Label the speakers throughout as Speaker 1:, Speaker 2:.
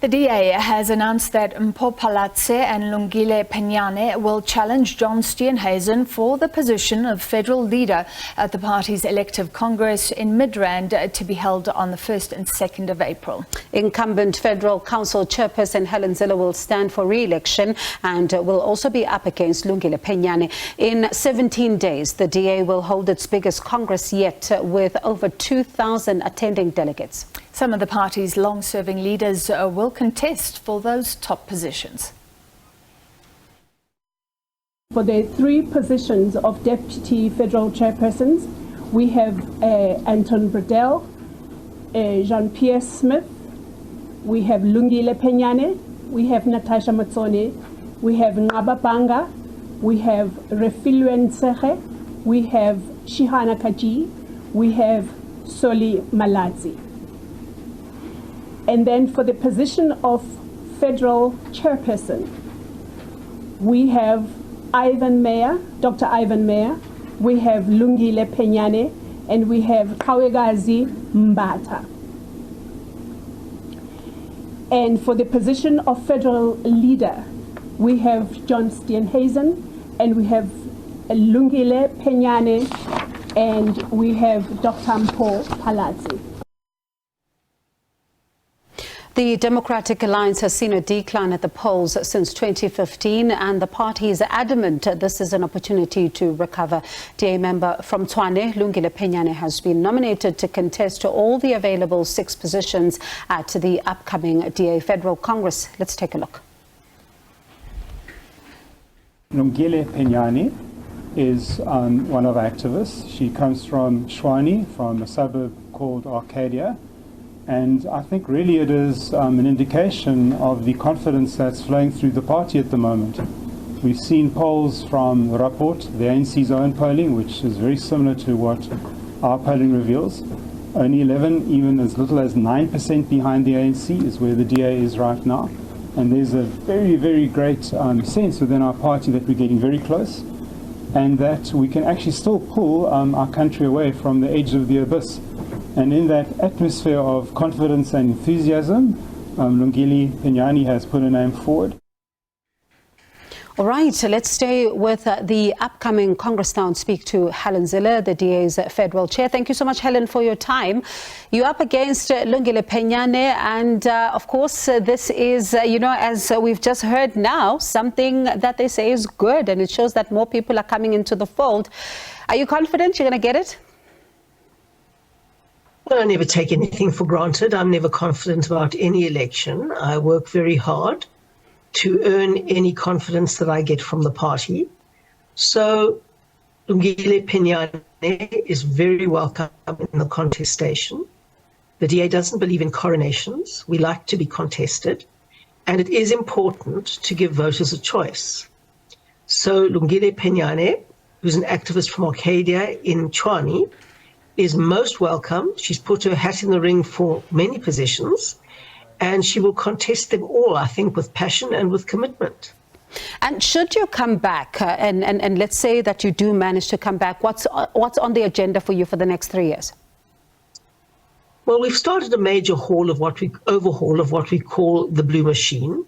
Speaker 1: The DA has announced that Mpho Phalatse and Lungile Phenyane will challenge John Steenhuisen for the position of federal leader at the party's elective congress in Midrand to be held on the 1st and 2nd of April.
Speaker 2: Incumbent Federal Council Chairperson Helen Zille will stand for re-election and will also be up against Lungile Phenyane. In 17 days, the DA will hold its biggest congress yet, with over 2,000 attending delegates.
Speaker 1: Some of the party's long-serving leaders will contest for those top positions.
Speaker 3: For the three positions of Deputy Federal Chairpersons, we have Anton Bradell, Jean-Pierre Smith, we have Lungile Phenyane, we have Natasha Matsone, we have Ngaba Banga, we have Refilwe Ntsege, we have Shihana Kaji, we have Soli Malatsi. And then for the position of Federal Chairperson, we have Dr. Ivan Meyer, we have Lungile Phenyane, and we have Kawekazi Mbata. And for the position of Federal Leader, we have John Steenhuisen, and we have Lungile Phenyane, and we have Dr. Mpho Phalatse.
Speaker 2: The Democratic Alliance has seen a decline at the polls since 2015, and the party is adamant this is an opportunity to recover. DA member from Tshwane, Lungile Phenyane, has been nominated to contest to all the available 6 positions at the upcoming DA Federal Congress. Let's take a look.
Speaker 4: Lungile Phenyane is one of our activists. She comes from Tshwane, from a suburb called Arcadia. And I think really it is an indication of the confidence that's flowing through the party at the moment. We've seen polls from Rapport, the ANC's own polling, which is very similar to what our polling reveals. Only 11, even as little as 9% behind the ANC is where the DA is right now. And there's a very, very great sense within our party that we're getting very close and that we can actually still pull our country away from the edge of the abyss. And in that atmosphere of confidence and enthusiasm, Lungile Phenyane has put her name forward.
Speaker 2: All right, so let's stay with the upcoming Congress now and speak to Helen Zille, the DA's federal chair. Thank you so much, Helen, for your time. You're up against Lungile Phenyane, and of course, this is, as we've just heard now, something that they say is good, and it shows that more people are coming into the fold. Are you confident you're going to get it?
Speaker 5: Well, I never take anything for granted. I'm never confident about any election. I work very hard to earn any confidence that I get from the party. So Lungile Phenyane is very welcome in the contestation. The DA doesn't believe in coronations. We like to be contested. And it is important to give voters a choice. So Lungile Phenyane, who's an activist from Arcadia in Tshwane, is most welcome. She's put her hat in the ring for many positions, and she will contest them all, I think, with passion and with commitment.
Speaker 2: And should you come back, and let's say that you do manage to come back, what's on the agenda for you for the next 3 years?
Speaker 5: Well, we've started a major overhaul of what we call the blue machine.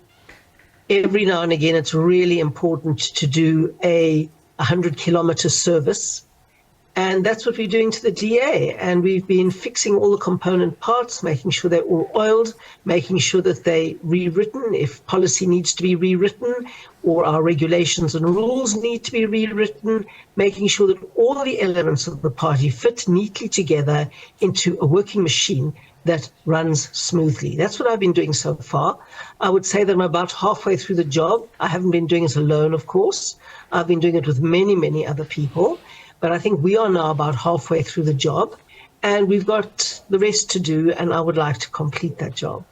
Speaker 5: Every now and again, it's really important to do a 100-kilometer service. And that's what we're doing to the DA. And we've been fixing all the component parts, making sure they're all oiled, making sure that they're rewritten if policy needs to be rewritten or our regulations and rules need to be rewritten, making sure that all the elements of the party fit neatly together into a working machine that runs smoothly. That's what I've been doing so far. I would say that I'm about halfway through the job. I haven't been doing it alone, of course. I've been doing it with many, many other people. But I think we are now about halfway through the job, and we've got the rest to do, and I would like to complete that job.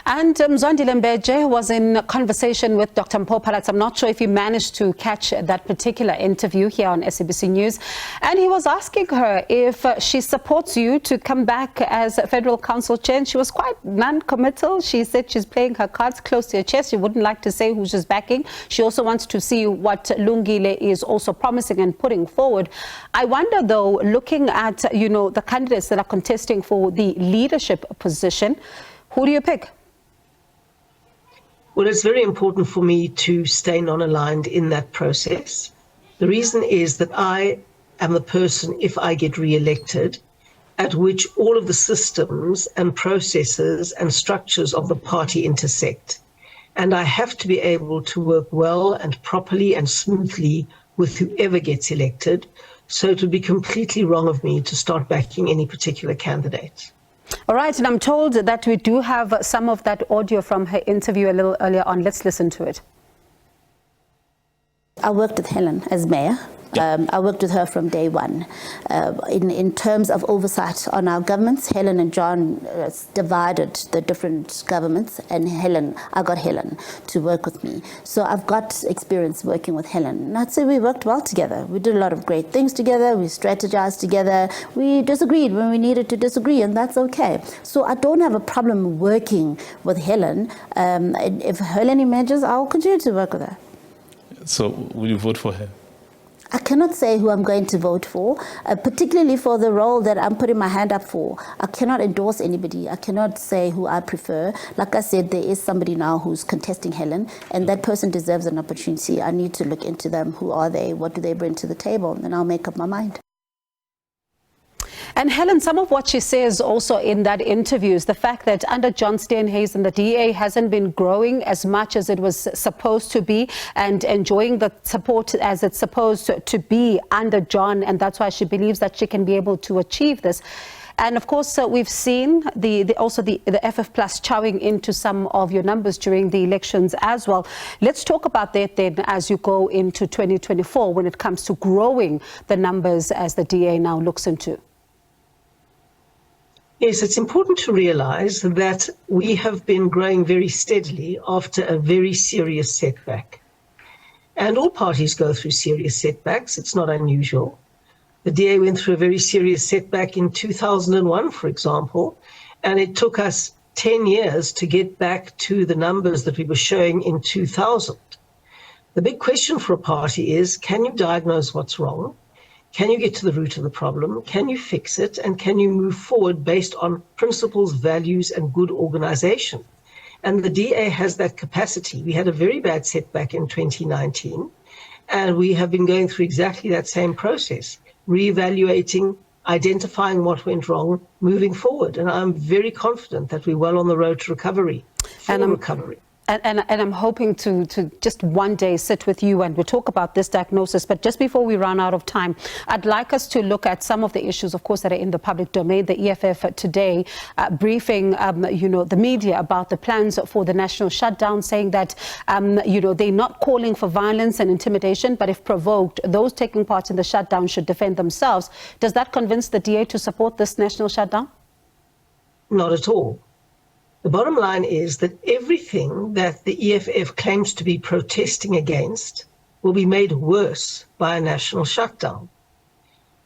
Speaker 2: And Mzwandile Mbeje was in conversation with Dr. Mpho Phalatse. I'm not sure if you managed to catch that particular interview here on SABC News. And he was asking her if she supports you to come back as Federal Council Chair. And she was quite non-committal. She said she's playing her cards close to her chest. She wouldn't like to say who she's backing. She also wants to see what Lungile is also promising and putting forward. I wonder, though, looking at, the candidates that are contesting for the leadership position, who do you pick?
Speaker 5: Well, it's very important for me to stay non-aligned in that process. The reason is that I am the person, if I get re-elected, at which all of the systems and processes and structures of the party intersect. And I have to be able to work well and properly and smoothly with whoever gets elected. So it would be completely wrong of me to start backing any particular candidate.
Speaker 2: All right, and I'm told that we do have some of that audio from her interview a little earlier on. Let's listen to it.
Speaker 6: I worked with Helen as mayor. I worked with her from day one. In terms of oversight on our governments, Helen and John divided the different governments, and I got Helen to work with me. So I've got experience working with Helen. And I'd say we worked well together. We did a lot of great things together. We strategized together. We disagreed when we needed to disagree, and that's okay. So I don't have a problem working with Helen. If Helen emerges, I'll continue to work with her.
Speaker 7: So will you vote for her?
Speaker 6: I cannot say who I'm going to vote for, particularly for the role that I'm putting my hand up for. I cannot endorse anybody. I cannot say who I prefer. Like I said, there is somebody now who's contesting Helen, and that person deserves an opportunity. I need to look into them. Who are they? What do they bring to the table? And I'll make up my mind.
Speaker 2: And Helen, some of what she says also in that interview is the fact that under John Steenhuisen, the DA hasn't been growing as much as it was supposed to be and enjoying the support as it's supposed to be under John. And that's why she believes that she can be able to achieve this. And of course, we've seen also the FF Plus chowing into some of your numbers during the elections as well. Let's talk about that then as you go into 2024 when it comes to growing the numbers as the DA now looks into.
Speaker 5: Yes, it's important to realize that we have been growing very steadily after a very serious setback. And all parties go through serious setbacks. It's not unusual. The DA went through a very serious setback in 2001, for example, and it took us 10 years to get back to the numbers that we were showing in 2000. The big question for a party is, can you diagnose what's wrong? Can you get to the root of the problem? Can you fix it? And can you move forward based on principles, values, and good organization? And the DA has that capacity. We had a very bad setback in 2019, and we have been going through exactly that same process, reevaluating, identifying what went wrong, moving forward. And I'm very confident that we're well on the road to recovery, full recovery.
Speaker 2: And I'm hoping to just one day sit with you and we'll talk about this diagnosis. But just before we run out of time, I'd like us to look at some of the issues, of course, that are in the public domain. The EFF today briefing, the media about the plans for the national shutdown, saying that, they're not calling for violence and intimidation, but if provoked, those taking part in the shutdown should defend themselves. Does that convince the DA to support this national shutdown?
Speaker 5: Not at all. The bottom line is that everything that the EFF claims to be protesting against will be made worse by a national shutdown.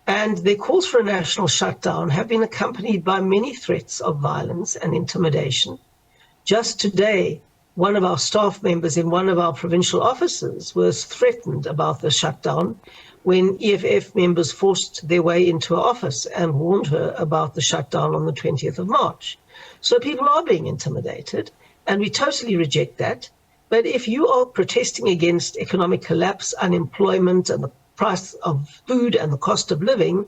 Speaker 5: And their calls for a national shutdown have been accompanied by many threats of violence and intimidation. Just today, one of our staff members in one of our provincial offices was threatened about the shutdown when EFF members forced their way into her office and warned her about the shutdown on the 20th of March. So people are being intimidated, and we totally reject that. But if you are protesting against economic collapse, unemployment, and the price of food and the cost of living,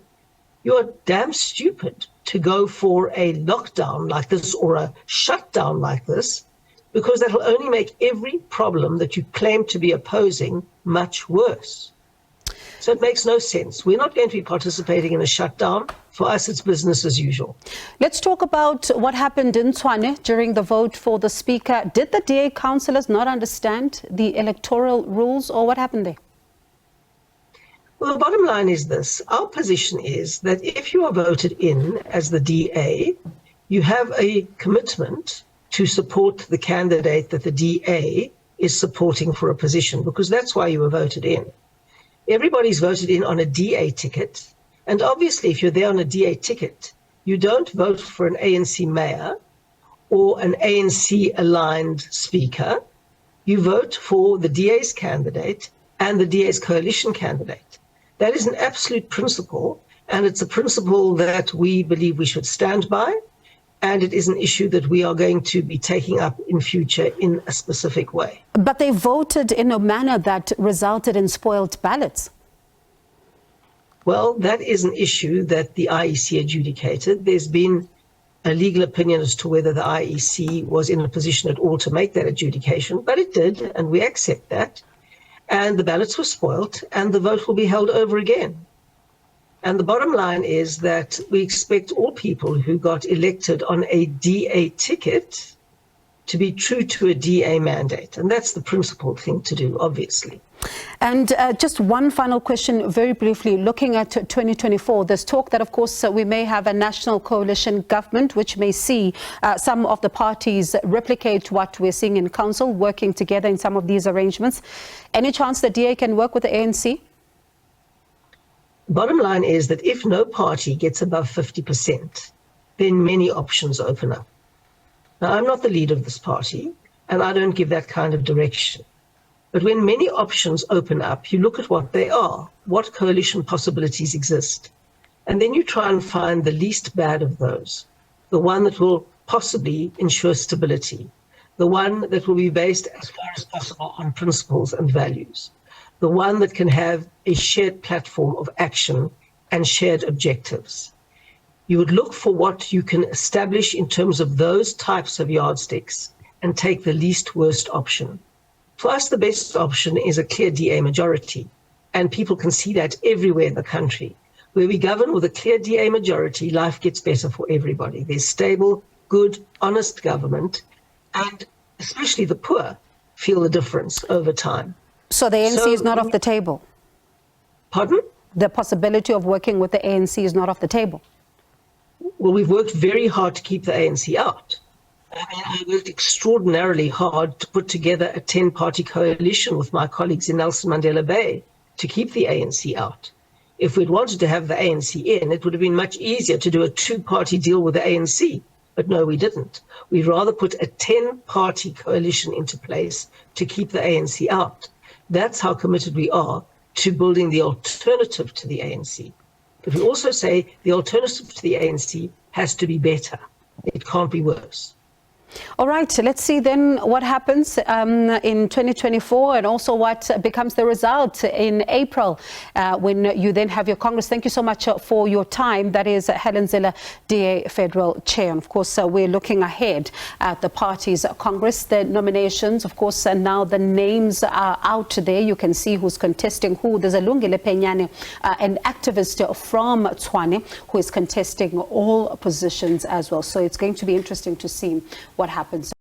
Speaker 5: you are damn stupid to go for a lockdown like this or a shutdown like this, because that will only make every problem that you claim to be opposing much worse. So it makes no sense. We're not going to be participating in a shutdown. For us, it's business as usual.
Speaker 2: Let's talk about what happened in Tshwane during the vote for the speaker. Did the DA councillors not understand the electoral rules, or what happened there?
Speaker 5: Well, the bottom line is this. Our position is that if you are voted in as the DA, you have a commitment to support the candidate that the DA is supporting for a position, because that's why you were voted in. Everybody's voted in on a DA ticket. And obviously, if you're there on a DA ticket, you don't vote for an ANC mayor or an ANC-aligned speaker. You vote for the DA's candidate and the DA's coalition candidate. That is an absolute principle, and it's a principle that we believe we should stand by. and it is an issue that we are going to be taking up in future in a specific way.
Speaker 2: But they voted in a manner that resulted in spoiled ballots.
Speaker 5: Well, that is an issue that the IEC adjudicated. There's been a legal opinion as to whether the IEC was in a position at all to make that adjudication, but it did, and we accept that. And the ballots were spoiled, and the vote will be held over again. And the bottom line is that we expect all people who got elected on a DA ticket to be true to a DA mandate. And that's the principal thing to do, obviously.
Speaker 2: And just one final question, very briefly, looking at 2024, there's talk that, of course, we may have a national coalition government, which may see some of the parties replicate what we're seeing in council, working together in some of these arrangements. Any chance the DA can work with the ANC?
Speaker 5: Bottom line is that if no party gets above 50%, then many options open up. Now, I'm not the leader of this party, and I don't give that kind of direction. But when many options open up, you look at what they are, what coalition possibilities exist, and then you try and find the least bad of those, the one that will possibly ensure stability, the one that will be based as far as possible on principles and values, the one that can have a shared platform of action and shared objectives. You would look for what you can establish in terms of those types of yardsticks and take the least worst option. For us, the best option is a clear DA majority, and people can see that everywhere in the country. Where we govern with a clear DA majority, life gets better for everybody. There's stable, good, honest government, and especially the poor feel the difference over time.
Speaker 2: So the ANC is not off the table?
Speaker 5: Pardon?
Speaker 2: The possibility of working with the ANC is not off the table?
Speaker 5: Well, we've worked very hard to keep the ANC out. I worked extraordinarily hard to put together a 10-party coalition with my colleagues in Nelson Mandela Bay to keep the ANC out. If we'd wanted to have the ANC in, it would have been much easier to do a 2-party deal with the ANC. But no, we didn't. We'd rather put a 10-party coalition into place to keep the ANC out. That's how committed we are to building the alternative to the ANC. But we also say the alternative to the ANC has to be better. It can't be worse.
Speaker 2: All right, so let's see then what happens in 2024 and also what becomes the result in April when you then have your Congress. Thank you so much for your time. That is Helen Zille, DA Federal Chair. And of course, we're looking ahead at the party's Congress. The nominations, of course, and now the names are out there. You can see who's contesting who. There's a Lungile Phenyane, an activist from Tshwane, who is contesting all positions as well. So it's going to be interesting to see what happens.